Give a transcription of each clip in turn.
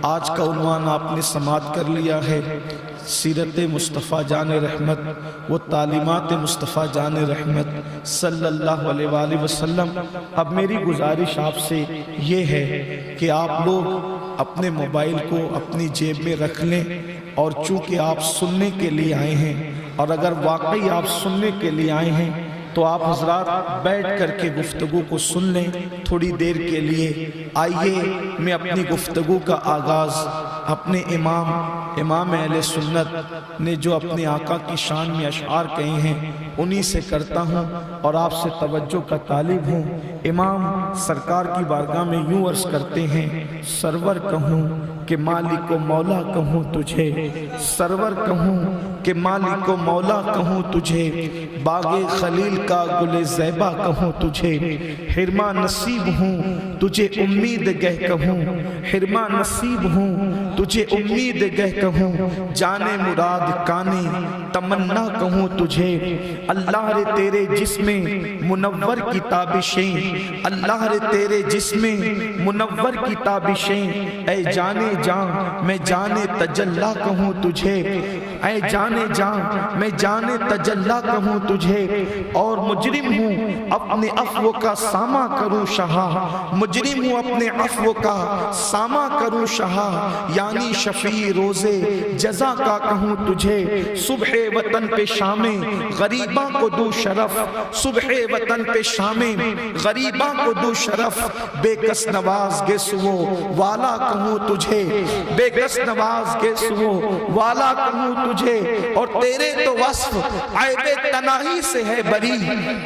آج کا عنوان آپ نے سماعت کر لیا ہے، سیرت مصطفیٰ جان رحمت و تعلیمات مصطفیٰ جان رحمت صلی اللہ علیہ وآلہ وسلم۔ اب میری گزارش آپ سے یہ ہے کہ آپ لوگ اپنے موبائل کو اپنی جیب میں رکھ لیں، اور چونکہ آپ سننے کے لیے آئے ہیں، اور اگر واقعی آپ سننے کے لیے آئے ہیں تو آپ حضرات بیٹھ کر کے گفتگو کو سن لیں تھوڑی دیر کے لیے۔ آئیے میں اپنی گفتگو کا آغاز اپنے امام اہل سنت نے جو اپنے آقا کی شان میں اشعار کہے ہیں انہی سے کرتا ہوں، اور آپ سے توجہ کا طالب ہوں۔ امام سرکار کی بارگاہ میں یوں عرض کرتے ہیں، سرور کہوں کہ مالک و مولا کہوں تجھے، سرور کہوں کہ مالک و مولا کہوں تجھے، باغ خلیل کا گل زیبا کہوں تجھے، حرما نصیب ہوں تجھے امید گہ کہوں، حرما نصیب ہوں تجھے امید گہ کہوں، جانے مراد کانے تمنا کہوں تجھے۔ اللہ رے تیرے جسم منور کی تابشیں، اللہ رے تیرے جسم منور کی تابشیں، اے جانے جاں میں جانے تجلا کہوں تجھے، اے جانے جاں میں جانے تجلا کہوں تجھے۔ اور مجرم ہوں اپنے عفو کا سامہ کروں شہا، مجرم ہوں اپنے عفو کا سامہ کروں شہا، یعنی شفیع روزے جزا کا کہوں تجھے۔ صبح وطن پہ شام غریباں کو دو شرف، صبح وطن پہ شام غریباں کو دو شرف، بے کس نواز گے سو والا کہوں تجھے، بے کس نواز گے سو والا کہوں تجھے۔ اور تیرے تو وصف عیب تناہی سے ہے بری،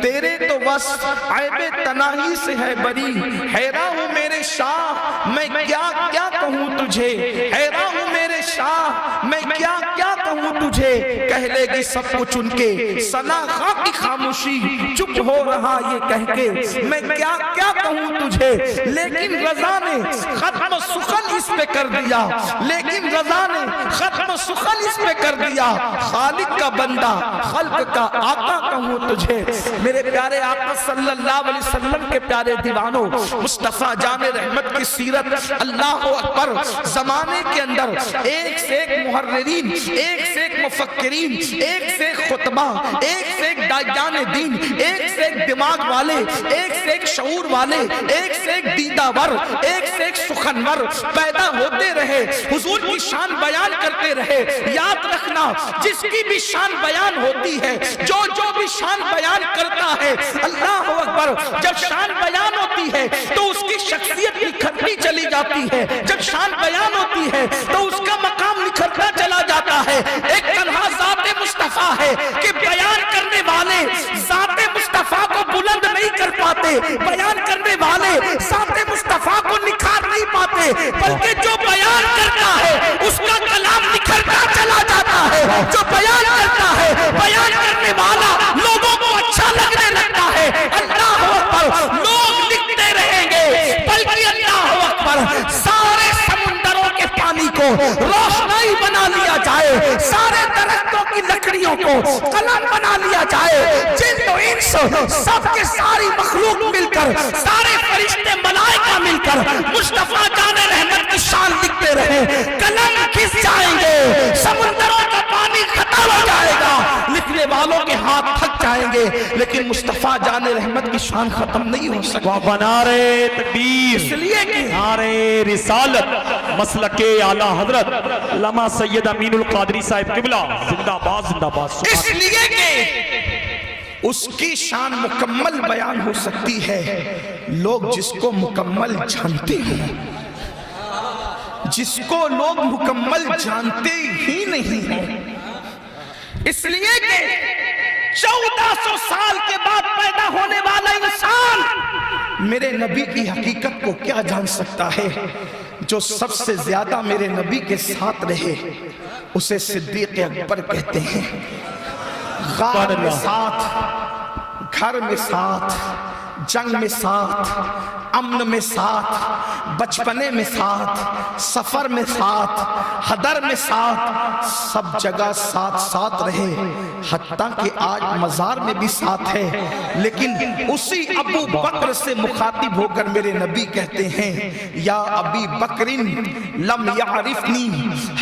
تیرے تو وصف عیب تناہی سے ہے بری، حیران ہوں میرے شاہ میں کیا کیا کہوں تجھے، حیران ہوں میرے شاہ میں کیا کیا کہوں تجھے۔ کہہ لے گی سب کچھ ان کے ثنا خاں کی خاموشی، چپ ہو رہا یہ کہہ کے میں کیا کیا کہوں تجھے۔ لیکن رضا نے ختم سخن اس پہ کر دیا، لیکن رضا نے ختم سخن اس پہ کر دیا، خالق کا بندہ خلق کا آقا کہوں تجھے۔ میرے پیارے آقا صلی اللہ علیہ وسلم کے پیارے دیوانوں، مصطفیٰ جان رحمت کی سیرت اللہ اکبر، زمانے کے اندر ایک سے ایک محررین، ایک سے ایک مفکرین، ایک سے ایک خطبہ، ایک سے ایک داعیان دین، ایک سے ایک دماغ والے، ایک سے ایک شعور والے، ایک سے ایک دیدہ ور، ایک سے ایک سخنور پیدا ہوتے رہے، حضور کی شان بیان کرتے رہے۔ یاد رکھنا جس کی بھی شان بیان ہوتی ہے، جو بھی شان بیان کرتا ہے، اللہ اکبر، جب شان بیان ہوتی ہے تو اس کی شخصیت نکھرتی چلی جاتی ہے، جب شان بیان ہوتی ہے تو اس کا مقام نکھرتا چلا جاتا ہے۔ ایک تنہا ذات مصطفیٰ ہے کہ بیان کرنے والے ذات مصطفیٰ کو بلند نہیں کر پاتے، بیان کرنے والے ذات مصطفیٰ کو نکھار نہیں پاتے، بلکہ جو بیان کرتا ہے اس کا کلام نکھرتا چلا جاتا ہے، جو بیان کرتا ہے، بیان کرنے والا لوگوں کو اچھا لگنے لگتا ہے۔ اللہ اکبر، لوگ لکھتے رہیں گے، بلکہ اللہ اکبر سارے سمندروں کے پانی کو روشنائی بنا لیا جائے، سارے درختوں کی لکڑیوں کو قلم بنا لیا جائے، جن و انس سب کے ساری مخلوق مل کر، سارے فرشتے ملائکہ مل کر مصطفیٰ جان رحمت کی شان لکھتے رہے، قلم کھس جائیں گے، سمندروں کا پانی ختم ہو جائے گا، لکھنے والوں کے ہاتھ تھک جائیں گے، لیکن مصطفیٰ جان رحمت کی شان ختم نہیں ہو سکتی۔ نعرے تکبیر، اس لیے کہ نعرے رسالت، مسلک اعلیٰ حضرت علامہ سید امین القادری صاحب قبلہ زندہ باد زندہ باد۔ اس لیے کہ اس کی شان مکمل بیان ہو سکتی ہے لوگ جس کو مکمل جانتے ہیں، جس کو لوگ مکمل جانتے ہی نہیں ہیں۔ اس لیے کہ 1400 سال کے بعد پیدا ہونے والا انسان میرے نبی کی حقیقت کو کیا جان سکتا ہے؟ جو سب سے زیادہ میرے نبی کے ساتھ رہے اسے صدیق اکبر کہتے ہیں۔ غار میں ساتھ، گھر میں ساتھ، جنگ میں ساتھ، امن میں ساتھ، بچپنے میں ساتھ، سفر میں ساتھ، حضر میں ساتھ، سب جگہ ساتھ ساتھ رہے، حتیٰ کہ آج مزار میں بھی ساتھ ہے۔ لیکن اسی ابو بکر سے مخاطب ہو کر میرے نبی کہتے ہیں یا ابی بکر لم یعرفنی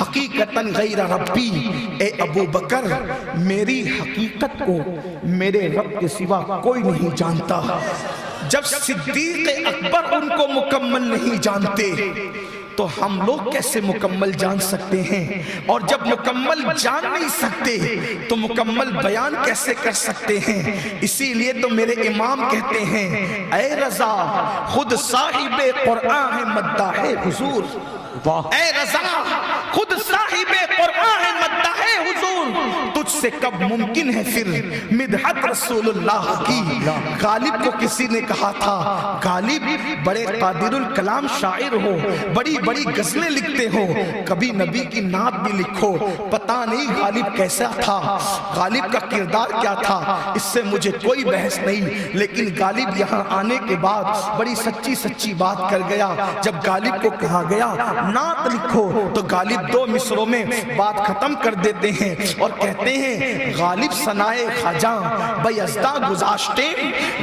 حقیقتاً غیر ربی، اے ابو بکر میری حقیقت کو میرے رب کے سوا کوئی نہیں جانتا۔ جب صدیق اکبر ان کو مکمل نہیں جانتے تو ہم لوگ کیسے مکمل جان سکتے ہیں؟ اور جب مکمل جان نہیں سکتے تو مکمل بیان کیسے کر سکتے ہیں؟ اسی لیے تو میرے امام کہتے ہیں اے رضا خود صاحب قرآن ہے مداح حضور، اے رضا خود صاحب قرآن ہے مداح حضور، تجھ سے کب ممکن ہے پھر مدحت رسول اللہ کی؟ غالب کو کسی نے کہا تھا غالب بڑے قادر الکلام شاعر ہو، بڑی بڑی غزلیں لکھتے ہو، کبھی نبی کی نعت بھی لکھو۔ پتہ نہیں غالب کیسا تھا، غالب کا کردار کیا تھا، اس سے مجھے کوئی بحث نہیں، لیکن غالب یہاں آنے کے بعد بڑی سچی سچی بات کر گیا۔ جب غالب کو کہا گیا نعت لکھو تو غالب 2 مصروں میں بات ختم کر دیتے ہیں اور کہتے ہیں غالب ثنائے خواجہ بیزدہ گزاشتیں،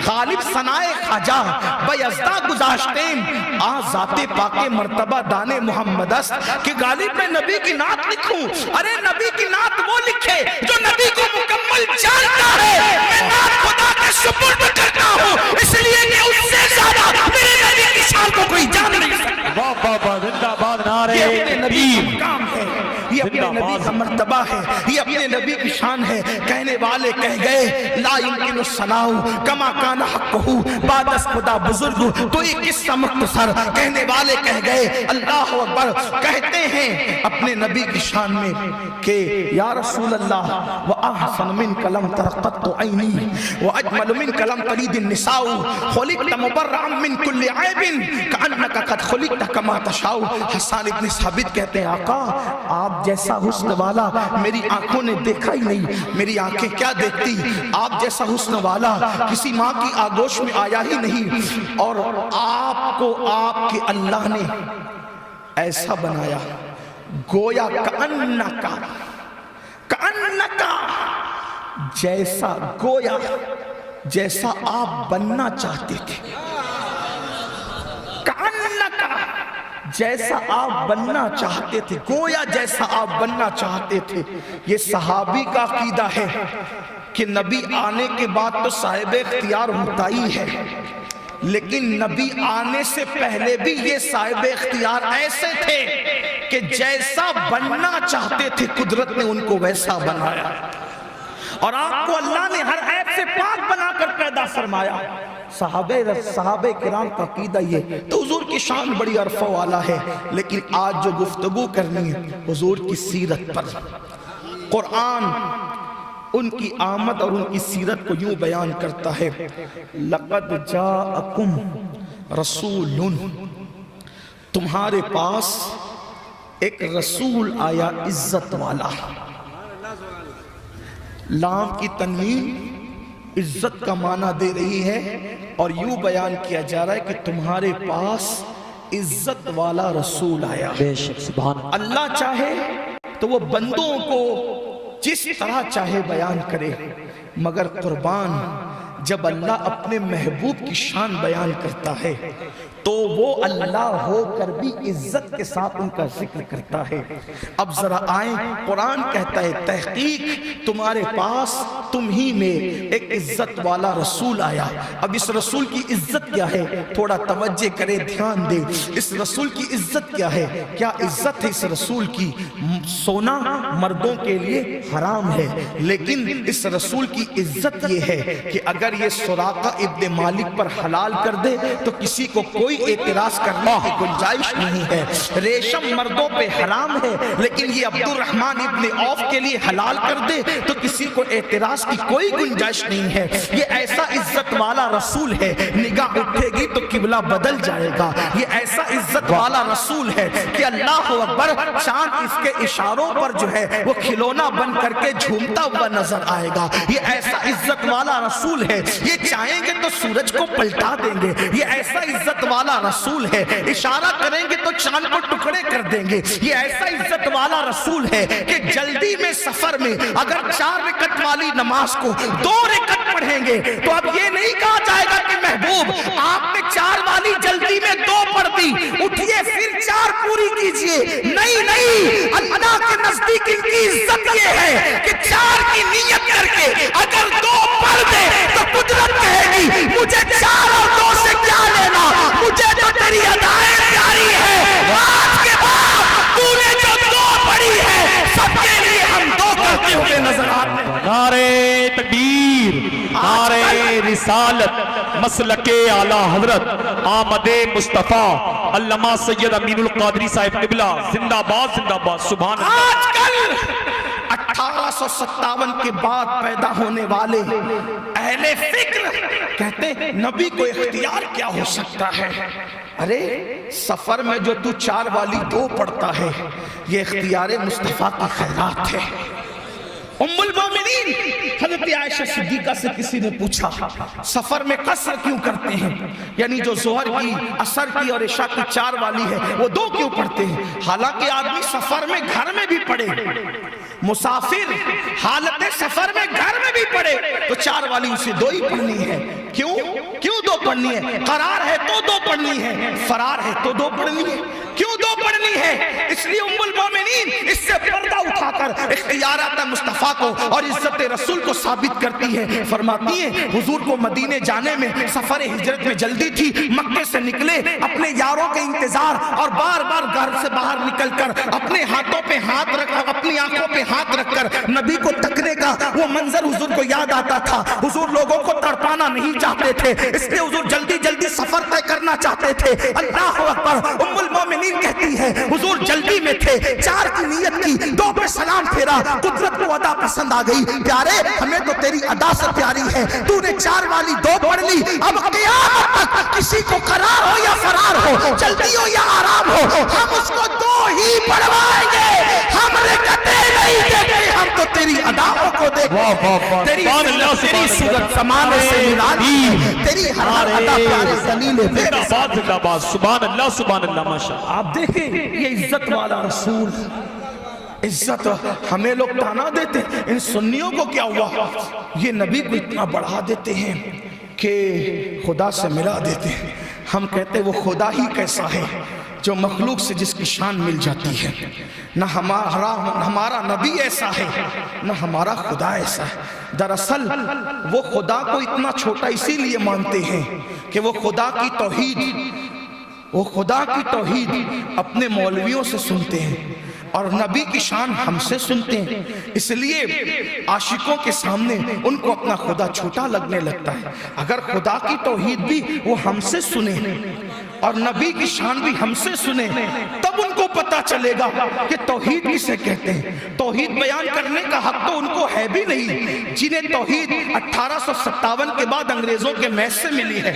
غالب ثنائے خواجہ بیزدہ گزاشتیں، آ ذات پاک مرتبہ دانے محمد است کہ غالب میں نبی کی نعت لکھوں۔ ارے نبی کی نعت وہ لکھے جو نبی کو مکمل جانتا ہے، میں نعت خدا کے سپرد کرتا ہوں اس لیے کہ اس سے زیادہ میرے نبی کی شان کو کوئی جان نہیں سکتا۔ زندہ باد نعرہ یہ اپنے نبی کا تکبیر، مقام ہے، یہ اپنے نبی کا مرتبہ ہے، یہ اپنے نبی کی شان ہے۔ کہنے والے کہہ گئے لا يمكن الثناء کما کان حقہ بعد از خدا بزرگ، تو یہ قصہ مختصر۔ کہنے والے کہہ گئے اللہ اکبر، کہتے ہیں اپنے نبی کی شان میں کہ یا رسول اللہ وَأَحْسَنُ مِنْكَ لَمْ تَرَقَّتُ عَيْنِي وَأَجْمَلُ مِنْكَ لَمْ تَلِدِ النِّسَاءُ خُلِقْتَ مُبَرَّأً مِنْ كُلِّ عَيْبٍ كَأَنَّكَ قَدْ خُلِقْتَ كَمَا تَشَاءُ۔ حسان ابن ثابت کہتے ہیں آقا آپ جیسا حسن والا میری آنکھوں نے دیکھا ہی نہیں، میری آنکھیں کیا دیکھتی، آپ جیسا حسن والا کسی ماں کی آگوش میں آیا ہی نہیں، اور آپ کو آپ کے اللہ نے ایسا بنایا گویا کأنکا جیسا، گویا جیسا آپ بننا چاہتے تھے، کأنکا جیسا آپ بننا چاہتے تھے، گویا جیسا آپ بننا چاہتے تھے۔ یہ صحابی کا عقیدہ ہے کہ نبی آنے کے بعد تو صاحب اختیار ہوتا ہی ہے، لیکن نبی آنے سے پہلے بھی یہ صاحب اختیار ایسے تھے کہ جیسا بننا چاہتے تھے قدرت نے ان کو ویسا بنایا، اور آپ کو اللہ نے ہر عیب سے پاک بنا کر پیدا فرمایا۔ صحابہ کرام کا عقیدہ یہ تو حضور کی شان بڑی عرفہ والا ہے، لیکن آج جو گفتگو کرنی ہے حضور کی سیرت پر، قرآن ان کی آمد اور ان کی سیرت کو یوں بیان کرتا ہے لَقَدْ جَاءَكُمْ رَسُولٌ، تمہارے پاس ایک رسول آیا عزت والا۔ لام کی تنوین عزت کا معنی دے رہی ہے اور یوں بیان کیا جا رہا ہے کہ تمہارے پاس عزت والا رسول آیا۔ بے شک سبحان اللہ چاہے تو وہ بندوں کو جس طرح چاہے بیان کرے، مگر قربان جب اللہ اپنے محبوب کی شان بیان کرتا ہے تو وہ اللہ ہو کر بھی عزت کے ساتھ ان کا ذکر کرتا ہے۔ اب ذرا آئیں، قرآن کہتا ہے تحقیق تمہارے پاس تم ہی میں ایک عزت والا رسول آیا۔ اب اس رسول کی عزت کیا ہے؟ تھوڑا توجہ کرے، دھیان دے، اس رسول کی عزت کیا ہے؟ کیا عزت ہے اس رسول کی؟ سونا مردوں کے لیے حرام ہے، لیکن اس رسول کی عزت یہ ہے کہ اگر یہ سراقہ ابن مالک پر حلال کر دے تو کسی کو کوئی اعتراض کرنے کی گنجائش نہیں ہے۔ ریشم مردوں پہ حرام ہے، لیکن یہ عبد الرحمن ابن عوف کے لیے حلال کر دے تو کسی کو اعتراض کی کوئی گنجائش نہیں ہے۔ یہ ایسا عزت والا رسول ہے، نگاہ اٹھے گی تو قبلہ بدل جائے گا۔ یہ ایسا عزت والا رسول ہے کہ اللہ اکبر، چاند اس کے اشاروں پر جو ہے وہ کھلونا بن کر کے جھومتا ہوا نظر آئے گا۔ یہ ایسا عزت والا رسول ہے، یہ چاہیں گے تو سورج کو پلٹا دیں گے۔ یہ ایسا عزت والا والا رسول ہے، اشارہ کریں گے تو چاند کو ٹکڑے کر دیں گے۔ یہ ایسا عزت والا رسول ہے کہ جلدی میں سفر میں اگر 4 رکعت والی نماز کو 2 رکعت پڑھیں گے تو اب یہ نہیں کہا جائے گا کہ محبوب آپ نے 4 والی جلدی میں 2 پڑھ دی، اٹھیے پھر 4 پوری کیجئے۔ نہیں نہیں، اللہ کے نزدیک ان کی عزت یہ ہے کہ 4 کی نیت کر کے اگر 2 پڑھ دے تو قدرت کہے گی مجھے 4 اور 2 سے کیا لینا، مجھے تو تیری ادائیں پیاری ہے، آج کے بعد تو نے جو 2 پڑھی ہے سب کے لیے ہم 2 کرتے ہوئے نظر آتے ہیں۔ نعرے تکبیر، نعرے رسالت، مسلک اعلی حضرت آمد مصطفیٰ علامہ سید امین القادری صاحب قبلہ زندہ باد زندہ باد۔ سبحان اللہ۔ آج کل 1857 کے بعد پیدا ہونے والے اہل فکر کہتے ہیں نبی کو اختیار کیا ہو سکتا ہے؟ ارے سفر میں جو تو 4 والی 2 پڑھتا ہے یہ اختیار مصطفیٰ کی خیرات ہے۔ ام المومنین حضرت عائشہ صدیقہ سے کسی نے پوچھا سفر میں قصر کیوں کرتے ہیں، یعنی جو ظہر کی، عصر کی اور عشاء کی 4 والی ہے وہ 2 کیوں پڑھتے ہیں؟ حالانکہ آدمی سفر میں گھر میں بھی پڑھے، مسافر حالت سفر میں گھر میں بھی پڑھے تو 4 والی اسے 2 ہی پڑھنی ہے۔ کیوں 2 پڑھنی ہے؟ قرار ہے تو 2 پڑھنی ہے، فرار ہے تو 2 پڑھنی ہے۔ کیوں 2 پڑھنی ہے؟ اس لیے ام المومنین اس سے پردہ اٹھا کر اختیارات مصطفیٰ کو اور عزت رسول کو ثابت کرتی ہے۔ فرماتی ہیں حضور کو مدینے جانے میں سفر ہجرت میں جلدی تھی، مکے سے نکلے اپنے یاروں کے انتظار اور بار بار گھر سے باہر نکل کر اپنے ہاتھوں پہ ہاتھ رکھ، اپنی آنکھوں پہ ہاتھ رکھ کر نبی کو تکنے کا وہ منظر حضور کو یاد آتا تھا۔ حضور لوگوں کو تڑپانا نہیں چاہتے تھے، اس لیے حضور جلدی جلدی سفر طے کرنا چاہتے تھے۔ اللہ اکبر۔ ام المومنین کہتی ہے حضور جلدی میں تھے، 4 کی نیت کی، 2 پہ سلام پھیرا، قدرت کو ادا پسند آ گئی۔ پیارے ہمیں تو تیری ادا سے پیاری ہے، تو نے 4 والی 2 پڑھ لی، اب قیامت تک کسی کو قرار ہو یا فرار ہو، جلدی ہو یا آرام ہو، ہم اس کو 2 ہی پڑھوائیں گے، ہم رکعتیں نہیں دیکھیں، ہم تو تیری اداؤں کو دیکھیں، تیری صورت سمان سے نرالی، تیری ہر ادا پیارے ذلیل زندہ باد زندہ باد۔ سبحان اللہ سبحان اللہ ماشاءاللہ۔ آپ دیکھیں یہ عزت والا رسول، عزت ہمیں لوگ تانا دیتے ہیں، ان سنیوں کو کیا ہوا؟ یہ نبی کو اتنا بڑھا دیتے ہیں کہ خدا سے ملا دیتے ہیں۔ ہم کہتے ہیں وہ خدا ہی کیسا ہے جو مخلوق سے جس کی شان مل جاتی ہے، نہ ہمارا نبی ایسا ہے نہ ہمارا خدا ایسا ہے۔ دراصل وہ خدا کو اتنا چھوٹا اسی لیے مانتے ہیں کہ وہ خدا کی توحید اپنے مولویوں سے سنتے ہیں اور نبی کی شان ہم سے سنتے ہیں، اس لیے عاشقوں کے سامنے ان کو اپنا خدا چھوٹا لگنے لگتا ہے۔ اگر خدا کی توحید بھی وہ ہم سے سنے اور نبی کی شان بھی ہم سے سنے تب ان کو پتا چلے گا کہ توحید کسے کہتے ہیں۔ توحید بیان کرنے کا حق تو ان کو ہے بھی نہیں، جنہیں توحید 1857 کے بعد انگریزوں کے میس سے ملی ہے،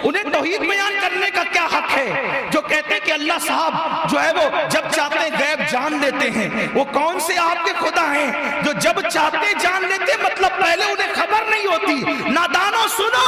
انہیں توحید بیان کرنے کا کیا حق ہے؟ جو کہتے ہیں کہ اللہ صاحب جو ہے وہ جب چاہتے ہیں غیب جان لیتے ہیں، وہ کون سے آپ کے خدا ہیں جو جب چاہتے جان لیتے، مطلب پہلے انہیں خبر نہیں ہوتی۔ نادانوں سنو،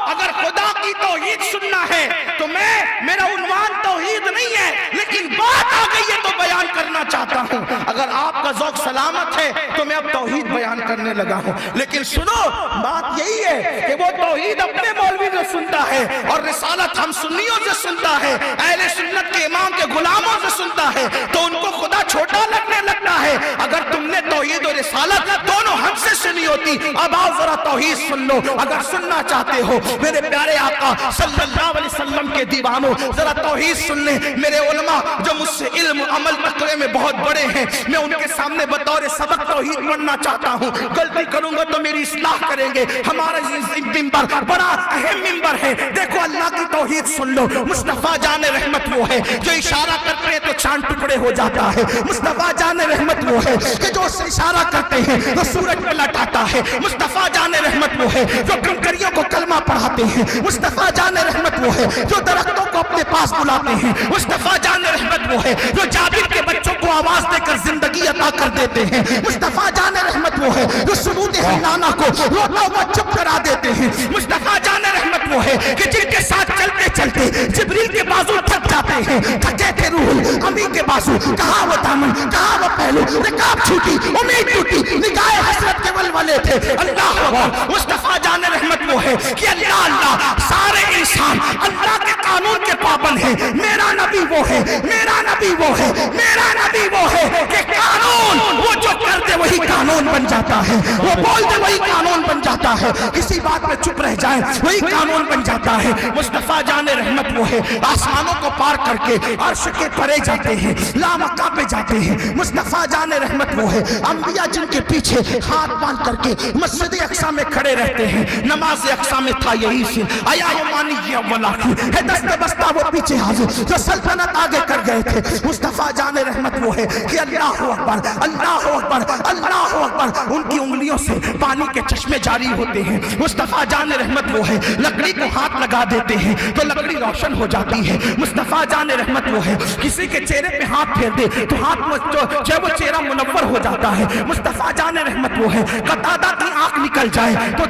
اگر خدا کی توحید سننا ہے تو میرا عنوان توحید نہیں ہے، لیکن بات آ گئی ہے تو بیان کرنا چاہتا ہوں۔ اگر آپ کا ذوق سلامت ہے تو میں اب توحید بیان کرنے لگا ہوں، لیکن سنو بات یہی ہے کہ وہ توحید اپنے مولوی سے سنتا ہے اور رسالت ہم سنیوں سے سنتا ہے، اہل سنت کے امام کے غلاموں سے سنتا ہے، تو ان کو خدا چھوٹا لگنے لگتا ہے۔ اگر تم نے توحید اور رسالت دونوں ہم سے سنی ہوتی، اب آؤ ذرا توحید سن لو۔ اگر سننا چاہتے ہو میرے پیارے آقا صلی اللہ علیہ وسلم کے دیوانوں، ذرا توحید سن لیں۔ میرے علماء جو مجھ سے علم عمل تقوی میں بہت بڑے ہیں، میں ان کے سامنے بطور سبق توحید پڑھنا چاہتا ہوں، غلطی کروں گا تو میری اصلاح کریں گے۔ ہمارا ممبر بڑا اہم ممبر ہے، دیکھو اللہ کی توحید سن لو۔ مصطفیٰ جان رحمت وہ ہے جو اشارہ کرتے ہیں تو چاند ٹکڑے ٹکڑے ہو جاتا ہے. مصطفیٰ جان رحمت وہ ہے کہ جو اشارہ کرتے ہیں تو سورج پلٹ آتا ہے. مصطفیٰ جان رحمت وہ ہے جو کنکریوں کو کلمہ پڑھاتے ہیں. مصطفیٰ جان رحمت وہ ہے جو درختوں کو اپنے پاس بلاتے ہیں. مصطفیٰ جان رحمت وہ ہے جو جابر کے بچوں کو آواز دے کر زندگی عطا کر دیتے ہیں. مصطفیٰ جان رحمت وہ ہے جو سرود حنانہ کو روتا ہوا چپ کرا دیتے ہیں. مصطفیٰ جان رحمت وہ ہے کہ جن کے ساتھ چلتے چلتے جبریل کے بازو تھک جاتے ہیں. تھکے تھے روح امین کے بازو, کہاں وہ دامن, کہاں وہ پہلو, رکاب چھوٹی, امید ٹوٹی, نگاہ حسرت کے ولولے تھے. اللہ اکبر. مصطفیٰ جان رحمت وہ ہے کہ اللہ اللہ سارے انسان اللہ کے قانون کے پابند ہیں. میرا نبی وہ ہے, میرا نبی وہ ہے, میرا نبی وہ ہے کہ قانون وہ جو کر دے وہی قانون بن جاتا ہے, وہ بول دے وہی قانون بن جاتا ہے, کسی بات میں چپ رہ جائے وہی قانون بن جاتا ہے. مصطفیٰ جان رحمت وہ ہے آسمانوں کو پار کر کے عرش کے پرے جاتے ہیں, لامکاں پہ جاتے ہیں. مصطفیٰ جان رحمت وہ ہے انبیاء جن کے پیچھے ہاتھ باندھ کر کے مسجد اقصی میں کھڑے رہتے ہیں. نماز اقصی میں تھا یہی سن آیا مانی یہ اولا کی ہے دست بستہ وہ پیچھے حاضر جو سلطنت آگے کر گئے تھے. مصطفیٰ جان رحمت وہ ہے کہ اللہ اکبر, اللہ اکبر, اللہ اکبر. ان کی انگلیوں سے پانی کے چشمے جاری ہوتے ہیں. مصطفیٰ جان رحمت وہ ہے لکڑی کو ہاتھ لگا دیتے ہیں تو لکڑی روشن ہو جاتی ہے. مصطفیٰ جان رحمت وہ ہے کسی کے چہرے پہ ہاتھ پھیر دے تو ہاتھ وہ چہرہ منور ہو جاتا ہے. مصطفیٰ جان رحمت وہ ہے قتادہ کی آنکھ نکل جائے تو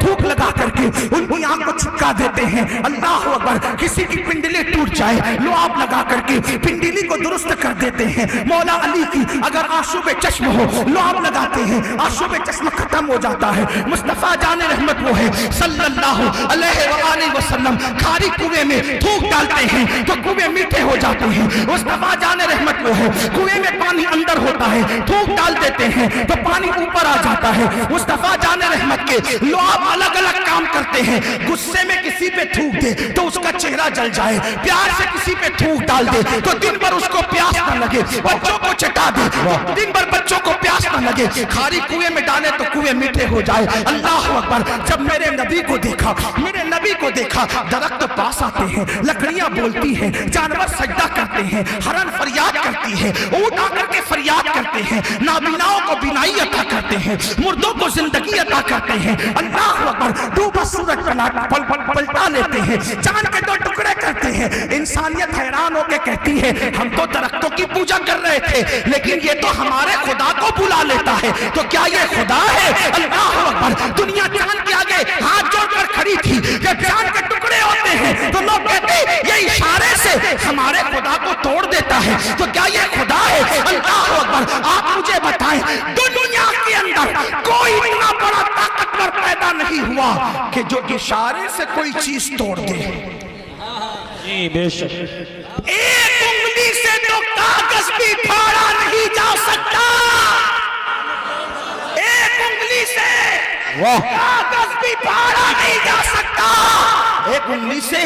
تھوک لگا کر کے ان کی آنکھ کو چھپکا دیتے ہیں. اللہ اکبر. کسی کی پنڈلی ٹوٹ جائے لعاب لگا کر کے پنڈلی کو درست کر دیتے ہیں. مولا علی کی اگر آشوب چشم ہو لعاب لگاتے ہیں, آشوب چشم ختم ہو جاتا ہے. مصطفیٰ جان رحمت وہ ہے صلی اللہ علیہ وآلہ وسلم کھاری کنویں میں تھوک ڈالتے ہیں تو کنویں میٹھے ہو جاتے ہیں. مصطفیٰ جان رحمت وہ ہے کنویں میں پانی اندر ہوتا ہے, تھوک ڈال دیتے ہیں تو پانی اوپر آ جاتا ہے. مصطفیٰ جان رحمت کے لعاب الگ الگ کام کرتے ہیں. غصے میں کسی پہ تھوک دے تو اس کا چہرہ جل جائے, پیار سے کسی پہ تھوک ڈال دے تو دن بھر اس کو پیاس نہ لگے, بچوں کو چٹا دے دن بھر بچوں کو پیاس نہ لگے, کھاری کنویں میں ڈالے تو کنویں میٹھے ہو جائے. اللہ اکبر. جب میرے نبی کو دیکھا, میرے نبی کو دیکھا, درخت پاس آتے ہیں, لکڑیاں بولتی ہیں, جانور سجدہ کرتے ہیں, ہرن فریاد کرتی ہے, اونٹ آ کر کے فریاد کرتے ہیں, نابیناؤں کو بینائی عطا کرتے ہیں, مردوں کو زندگی عطا کرتے ہیں. اللہ اکبر. ڈوبا سورج پلٹا لیتے ہیں, چاند کے دو ٹکڑے کرتے ہیں. انسانیت حیران ہو کے کہتی ہے ہم تو درختوں کی پوجا کر رہے تھے لیکن یہ تو ہمارے خدا کو بلا لیتا ہے, تو کیا یہ خدا ہے؟ اللہ اکبر. دنیا چاند کے آگے ہاتھ جوڑ کر کھڑی تھی. جب چاند کے ٹکڑے ہوتے ہیں تو لوگ کہتے ہیں یہ اشارے سے ہمارے خدا کو توڑ دیتا ہے, تو کیا یہ خدا ہے؟ اللہ اکبر. آپ مجھے بتائیں دنیا کے اندر کوئی اتنا بڑا طاقتور پیدا نہیں ہوا کہ جو اشارے سے کوئی چیز توڑ دے. جی بے شک. ایک انگلی سے تو کاغذ بھی پھاڑا نہیں جا سکتا, ایک انگلی سے کاغذ بھی پھاڑا نہیں جا سکتا. ایک انگلی سے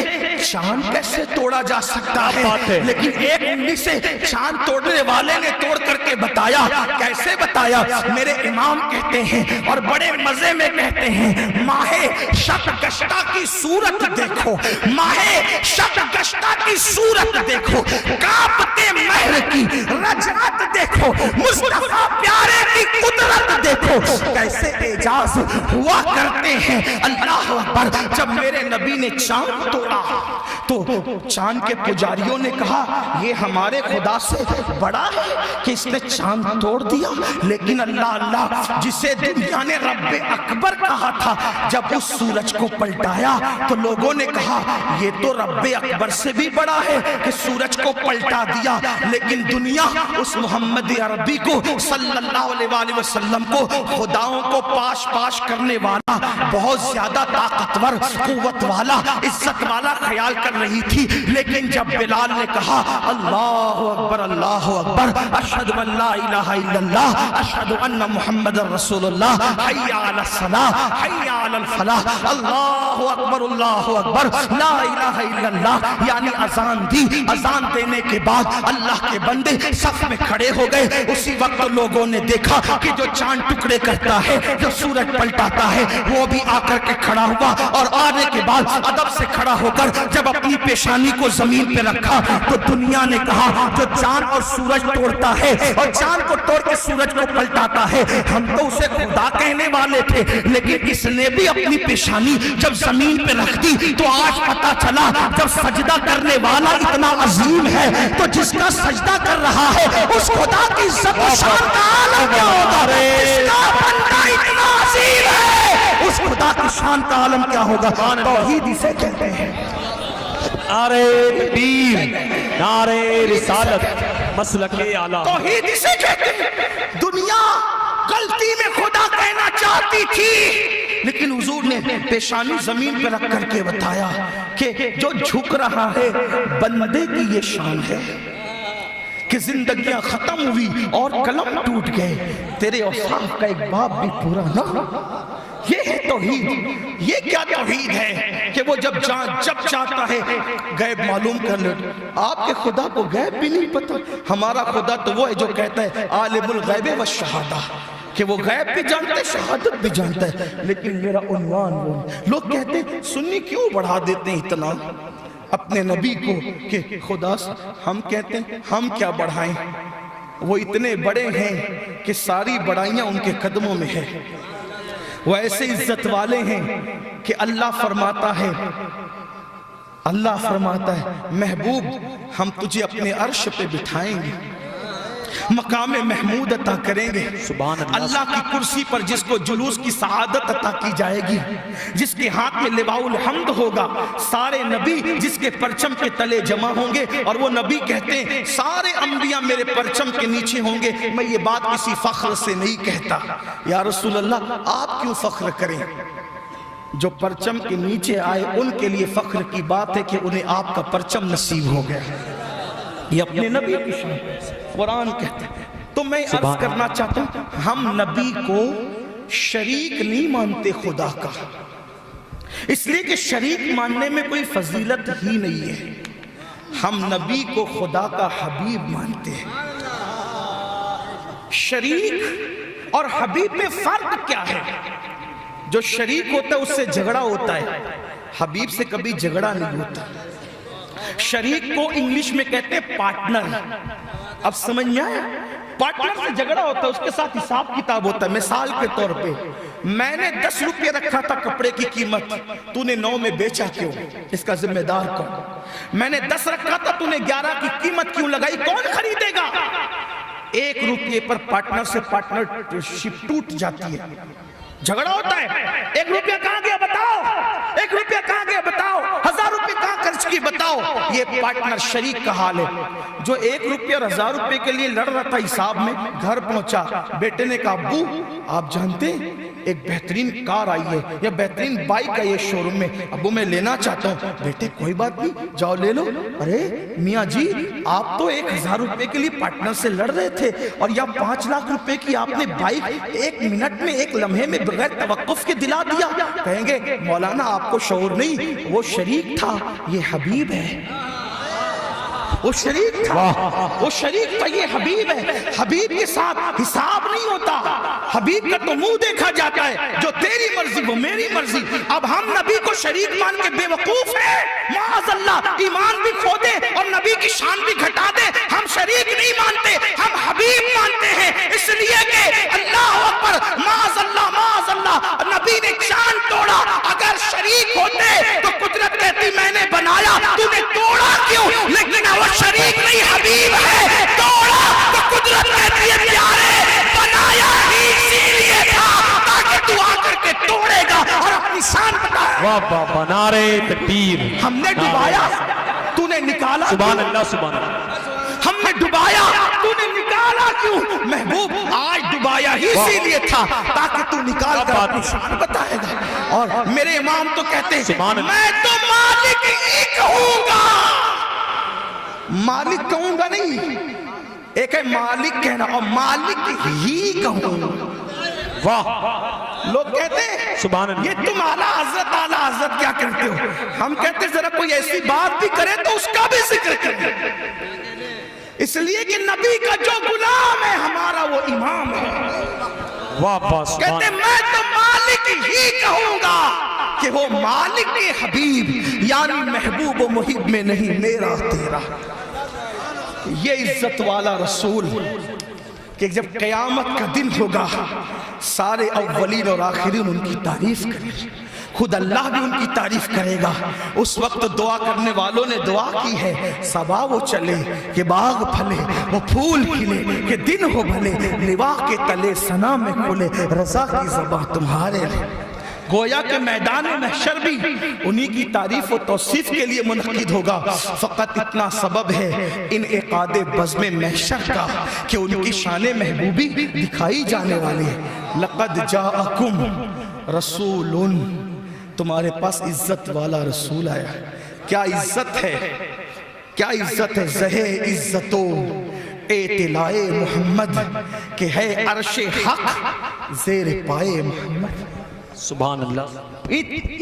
چاند کیسے توڑا جا سکتا ہے, لیکن ایک انگلی سے چاند توڑنے والے نے توڑ کر کے بتایا. کیسے بتایا؟ میرے امام کہتے ہیں اور بڑے مزے میں کہتے ہیں ماہ شب گشتہ کی صورت دیکھو, ماہ شب گشتہ کی صورت دیکھو, کعبتے مہر کی رجعت دیکھو, مصطفیٰ پیارے کی قدرت دیکھو, کیسے اعجاز ہوا کرتے ہیں. اللہ اکبر. جب میرے نبی نے چاند توڑا تو چاند کے پجاریوں نے کہا یہ ہمارے خدا سے بڑا ہے کہ اس نے چاند توڑ دیا. لیکن اللہ اللہ جسے دنیا نے رب اکبر کہا تھا, جب اس سورج کو پلٹایا تو لوگوں نے کہا یہ تو رب اکبر سے بھی بڑا ہے کہ سورج کو پلٹا دیا. لیکن دنیا اس محمد عربی کو صلی اللہ علیہ وسلم کو خداؤں کو پاش پاش کرنے والا, بہت زیادہ طاقتور, قوت والا, عزت والا خیال کر رہی تھی. لیکن جب بلال نے کہا اللہ اکبر اللہ اکبر, اشہد ان لا الہ الا اللہ, اشہد ان محمد رسول اللہ, حی علی الصلاۃ, حی علی الفلاح, اللہ اکبر, لا الہ الا اللہ, یعنی اذان دی. اذان دینے کے بعد اللہ کے بندے صف میں کھڑے ہو گئے. اسی وقت لوگوں نے دیکھا کہ جو چاند ٹکڑے کرتا ہے, جو سورج پلٹاتا ہے, وہ بھی آ کر کے کھڑا ہوا, اور آنے کے بعد بعد ادب سے کھڑا ہو کر جب اپنی پیشانی کو زمین پہ رکھا تو دنیا نے کہا جو چاند اور سورج توڑتا ہے اور چاند کو توڑ کے سورج کو پلٹاتا ہے ہم تو اسے خدا کہنے والے تھے، لیکن اس نے بھی اپنی پیشانی جب زمین پہ رکھ دی تو آج پتا چلا جب سجدہ کرنے والا اتنا عظیم ہے تو جس کا سجدہ کر رہا ہے اس خدا کی عزت و شان کا عالم کیا ہوگا، جس کا بندہ اتنا عظیم ہے اس خدا کی شان کا عالم کیا ہوگا۔ توحید اسے کہتے ہیں۔ نعرہ تکبیر، نعرہ رسالت، مسلک اعلیٰ، توحید اسے کہتے ہیں۔ دنیا غلطی میں خدا کہنا چاہتی تھی لیکن حضور نے پیشانی زمین پہ رکھ کر کے بتایا کہ جو جھک رہا ہے بندے کی یہ شان ہے کہ زندگیاں ختم ہوئی اور قلم ٹوٹ گئے، تیرے اوصاف کا ایک باب بھی پورا نہ ہو۔ یہ ہے توحید۔ یہ کیا توحید ہے کہ وہ جب چاہتا ہے غیب معلوم کر لے۔ آپ کے خدا کو غیب بھی نہیں پتا، ہمارا خدا تو وہ ہے جو کہتا ہے عالم الغیب والشہادہ، کہ وہ غیب بھی جانتا ہے شہادت بھی جانتا ہے، لیکن میرا عنوان وہ ہے۔ لوگ کہتے ہیں سنی کیوں بڑھا دیتے ہیں اتنا اپنے نبی کو کہ خدا سے، ہم کہتے ہیں ہم کیا بڑھائیں، وہ اتنے بڑے ہیں کہ ساری بڑائیاں ان کے قدموں میں ہے، وہ ایسے عزت والے ہیں کہ اللہ فرماتا ہے محبوب ہم تجھے اپنے عرش پہ بٹھائیں گے، مقام محمود عطا کریں گے۔ سبحان اللہ۔ اللہ کی کرسی پر جس کو جلوس کی سعادت عطا کی جائے گی، جس کے ہاتھ میں لواء الحمد ہوگا، سارے نبی جس کے پرچم کے تلے جمع ہوں گے، اور وہ نبی کہتے ہیں سارے انبیاء میرے پرچم کے نیچے ہوں گے۔ میں یہ بات کسی فخر سے نہیں کہتا، یا رسول اللہ آپ کیوں فخر کریں؟ جو پرچم کے نیچے آئے ان کے لیے فخر کی بات ہے کہ انہیں آپ کا پرچم نصیب ہو گیا۔ یہ اپنے نبی کی شان قرآن کہتے ہیں۔ تو میں عرض کرنا چاہتا ہوں ہم نبی کو شریک نہیں مانتے خدا کا، اس لیے کہ شریک ماننے میں کوئی فضیلت ہی نہیں ہے۔ ہم نبی کو خدا کا حبیب مانتے ہیں۔ شریک اور حبیب میں فرق کیا ہے؟ جو شریک ہوتا ہے اس سے جھگڑا ہوتا ہے، حبیب سے کبھی جھگڑا نہیں ہوتا۔ شریک کو انگلش میں کہتے ہیں پارٹنر۔ اب سمجھ میں آیا؟ پارٹنر سے جھگڑا ہوتا ہے، اس کے ساتھ حساب کتاب ہوتا ہے۔ مثال کے طور پہ میں نے 10 روپے رکھا تھا کپڑے کی قیمت، تو نے 9 میں بیچا کیوں؟ اس کا ذمہ دار کون؟ میں نے 10 رکھا تھا، تو نے 11 کی قیمت کیوں لگائی؟ کون خریدے گا؟ 1 روپے پر پارٹنر سے پارٹنرشپ ٹوٹ جاتی ہے، جھگڑا ہوتا ہے۔ 1 روپیہ کہاں گیا بتاؤ، 1 روپیہ کہاں گیا بتاؤ، 1000 روپے کہاں خرچ کی بتاؤ۔ یہ پارٹنر شریک کا حال ہے۔ جو 1 روپیہ اور 1000 روپے کے لیے لڑ رہا تھا حساب میں، گھر پہنچا، بیٹے نے کہا ابو آپ جانتے ہیں ایک بہترین کار آئی ہے یا بہترین بائک آئی ہے شو روم میں، ابو میں لینا چاہتا ہوں۔ بیٹے کوئی بات نہیں جاؤ لے لو۔ ارے میاں جی آپ تو 1000 روپے کے لیے پارٹنر سے لڑ رہے تھے اور یا 5 لاکھ روپے کی آپ نے بائک 1 منٹ میں 1 لمحے میں بغیر توقف کے دلا دیا۔ کہیں گے مولانا آپ کو شعور نہیں، وہ شریک تھا، یہ حبیب ہے۔ وہ شریک تھا، وہ شریک تھا، یہ حبیب ہے۔ حبیب کے ساتھ حساب نہیں ہوتا، حبیب کا تو منہ دیکھا جاتا ہے، جو تیری مرضی وہ میری مرضی۔ اب ہم نبی کو شریک مان کے بے وقوف ہیں، معاذ اللہ ایمان بھی کھو دے اور نبی کی شان بھی گھٹا دے، ہم شریک نہیں مانتے، ہم حبیب مانتے ہیں، اس لیے کہ اللہ اکبر، معاذ اللہ معاذ اللہ، نبی نے چاند توڑا، اگر شریک ہوتے تو قدرت کہتی میں نے بنایا، تو نے توڑا کیوں؟ لیکن وہ شریک نہیں حبیب ہے، توڑا تو قدرت کہتی ہے پیارے بنایا ہی اسی لیے تھا تاکہ تو آ کر کے توڑے گا اور اپنی شان بتائے۔ واہ واہ واہ، نعرہ تکبیر۔ ہم نے ڈبایا تو نے نکالا، سبحان اللہ سبحان اللہ۔ ہم نے ڈبایا تو نے نکالا کیوں؟ محبوب آج ڈبایا ہی اسی لیے تھا تاکہ تو نکال کر اپنی شان بتائے گا۔ اور میرے امام تو کہتے ہیں میں تو مالک ہی کہوں گا، مالک کہوں گا نہیں، ایک ہے مالک کہنا اور مالک ہی کہوں گا۔ واہ، لوگ کہتے ہیں سبحان اللہ، یہ تم اعلیٰ حضرت کیا کرتے ہو؟ ہم کہتے ہیں ذرا کوئی ایسی بات بھی کرے تو اس کا بھی ذکر کریں، اس لیے کہ نبی کا جو غلام ہے ہمارا وہ امام ہے۔ واہ واہ، کہتے ہیں میں تو مالک ہی کہوں گا، کہ وہ مالک حبیب یعنی محبوب و محب میں نہیں میرا تیرا. یہ عزت والا رسول کہ جب قیامت کا دن ہوگا سارے اولین اور آخرین ان کی تعریف کریں گے, خود اللہ بھی ان کی تعریف کرے گا. اس وقت دعا کرنے والوں نے دعا کی ہے, صبا وہ چلے کہ باغ پھلے, وہ پھول کھلے کہ دن ہو بھلے, لوا کے تلے ثنا میں کھلے, رضا کی زباں تمہارے لے. گویا کہ میدان محشر بھی انہی کی تعریف و توصیف کے لیے منعقد ہوگا. فقط اتنا سبب ہے انعقاد بزم محشر کا کہ ان کی شان محبوبی دکھائی جانے والی ہے. لقد جاءکم رسول, تمہارے پاس عزت والا رسول آیا. کیا عزت ہے, کیا عزت ہے, زہے عزتو اطلاع محمد کہ ہے عرش حق زیر پائے محمد. سبحان اللہ.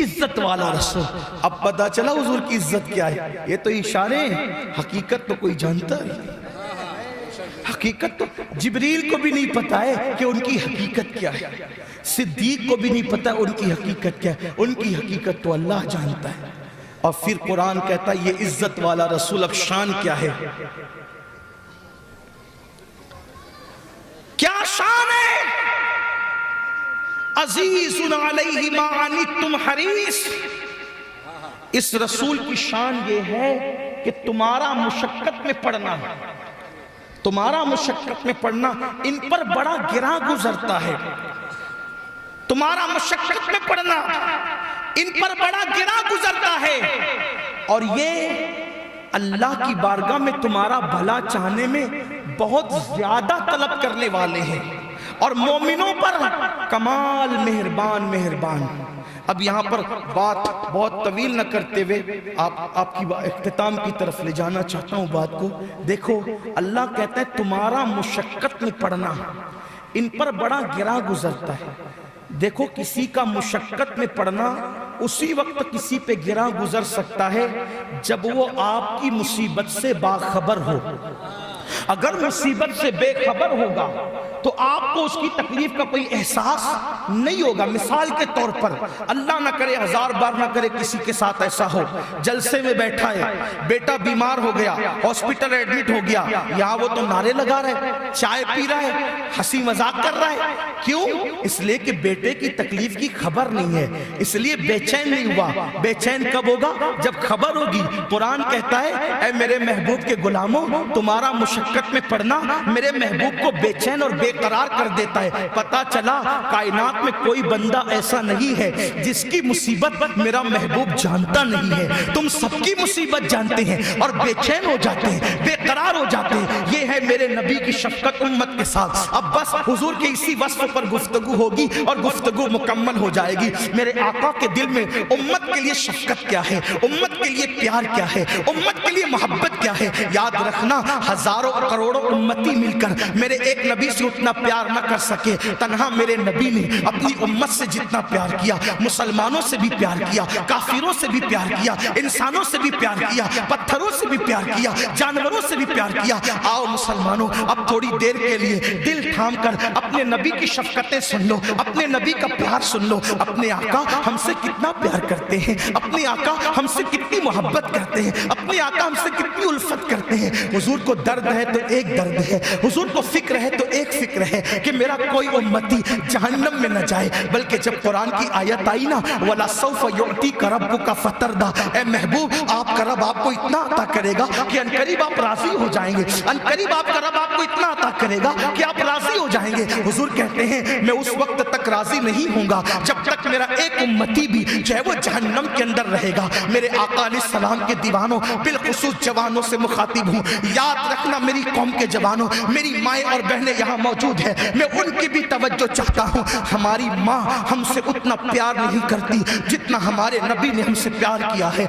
عزت والا رسول. اب پتا چلا حضور کی عزت کیا ہے. یہ تو اشارے ہیں, حقیقت تو کوئی جانتا نہیں. حقیقت تو جبریل کو بھی نہیں پتا ہے کہ ان کی حقیقت کیا ہے, صدیق کو بھی نہیں پتا ان کی حقیقت کیا ہے. ان کی حقیقت تو اللہ جانتا ہے. اور پھر قرآن کہتا ہے یہ عزت والا رسول. اب شان کیا ہے, کیا شان ہے؟ عزیز علیہ ما عنتم حریص. اس رسول کی شان یہ ہے کہ تمہارا مشقت میں پڑنا, تمہارا مشقت میں پڑنا ان پر بڑا گراں گزرتا ہے. تمہارا مشقت میں پڑنا ان پر بڑا گراں گزرتا ہے. اور یہ اللہ کی بارگاہ میں تمہارا بھلا چاہنے میں بہت زیادہ طلب کرنے والے ہیں, اور مومنوں پر کمال مہربان مہربان. اب یہاں پر بات بہت طویل نہ کرتے ہوئے آپ کی اختتام کی طرف لے جانا چاہتا ہوں بات کو. دیکھو اللہ کہتا ہے تمہارا مشقت میں پڑنا ان پر بڑا گراں گزرتا ہے. دیکھو کسی کا مشقت میں پڑنا اسی وقت کسی پہ گراں گزر سکتا ہے جب وہ آپ کی مصیبت سے باخبر ہو. اگر مصیبت سے بے خبر ہوگا تو آپ کو اس کی تکلیف کا کوئی احساس نہیں ہوگا. مثال کے طور پر اللہ نہ کرے, ہزار بار نہ کرے, کسی کے ساتھ ایسا ہو, جلسے میں بیٹھا ہے, بیٹا بیمار ہو گیا, ہاسپٹل ایڈمٹ ہو گیا, یہاں وہ تو نعرے لگا رہا ہے, چائے پی رہا ہے, ہنسی مذاق کر رہا ہے. کیوں؟ اس لیے کہ بیٹے کی تکلیف کی خبر نہیں ہے, اس لیے بے چین نہیں ہوا. بے چین کب ہوگا؟ جب خبر ہوگی. قرآن کہتا ہے اے میرے محبوب کے غلاموں, تمہارا مشقت میں پڑنا میرے محبوب کو بے چین اور بے قرار کر دیتا ہے. پتا چلا کائنات میں کوئی بندہ ایسا نہیں ہے جس کی مصیبت میرا محبوب جانتا نہیں ہے. تم سب کی مصیبت جانتے ہیں اور بے چین ہو جاتے ہیں, بے قرار ہو جاتے ہیں. یہ ہے میرے نبی کی شفقت امت کے ساتھ. اب بس حضور کے اسی وصف پر گفتگو ہوگی اور گفتگو مکمل ہو جائے گی. میرے آقا کے دل میں امت کے لیے شفقت کیا ہے, امت کے لیے پیار کیا ہے, امت کے لیے محبت کیا ہے. یاد رکھنا ہزاروں کروڑوں امتی مل کر میرے ایک نبی سے اتنا پیار نہ کر سکے. تنہا میرے نبی نے اپنی امت سے جتنا پیار کیا, مسلمانوں سے بھی پیار کیا, کافروں سے بھی پیار کیا, انسانوں سے بھی پیار کیا, پتھروں سے بھی پیار کیا, جانوروں سے بھی پیار کیا. آؤ مسلمانوں اب تھوڑی دیر کے لیے دل تھام کر اپنے نبی کی شفقتیں سن لو, اپنے نبی کا پیار سن لو. اپنے آقا ہم سے کتنا پیار کرتے ہیں, اپنے آقا ہم سے کتنی محبت کرتے ہیں, اپنے آقا ہم سے کتنی الفت کرتے ہیں. حضور کو درد ہے تو ایک درد ہے, حضور کو فکر ہے تو ایک فکر ہے کہ میرا کوئی امتی جہنم میں نہ جائے. بلکہ جب قرآن کی آیت آئی نا وَلَا سَوْفَ يُعْتِيكَ رَبُّكَ فَتَرْضَىٰ, اے محبوب آپ کا رب آپ کو اتنا عطا کرے گا کہ انقریب آپ راضی ہو جائیں گے. انقریب آپ کا رب آپ کو اتنا عطا کرے گا کہ آپ راضی ہو جائیں گے. حضور کہتے ہیں میں اس وقت تک راضی نہیں ہوں گا جب تک میرا ایک امتی بھی جو ہے وہ جہنم کے اندر رہے گا. میرے آقا علیہ السلام کے دیوانوں, بالخصوص جوانوں سے مخاطب ہوں. یاد رکھنا میری قوم کے جوانوں, میری مائیں اور بہنیں یہاں موجود ہیں, میں ان کی بھی توجہ چاہتا ہوں. ہماری ماں ہم سے اتنا پیار نہیں کرتی جتنا ہمارے نبی نے ہم سے پیار کیا ہے.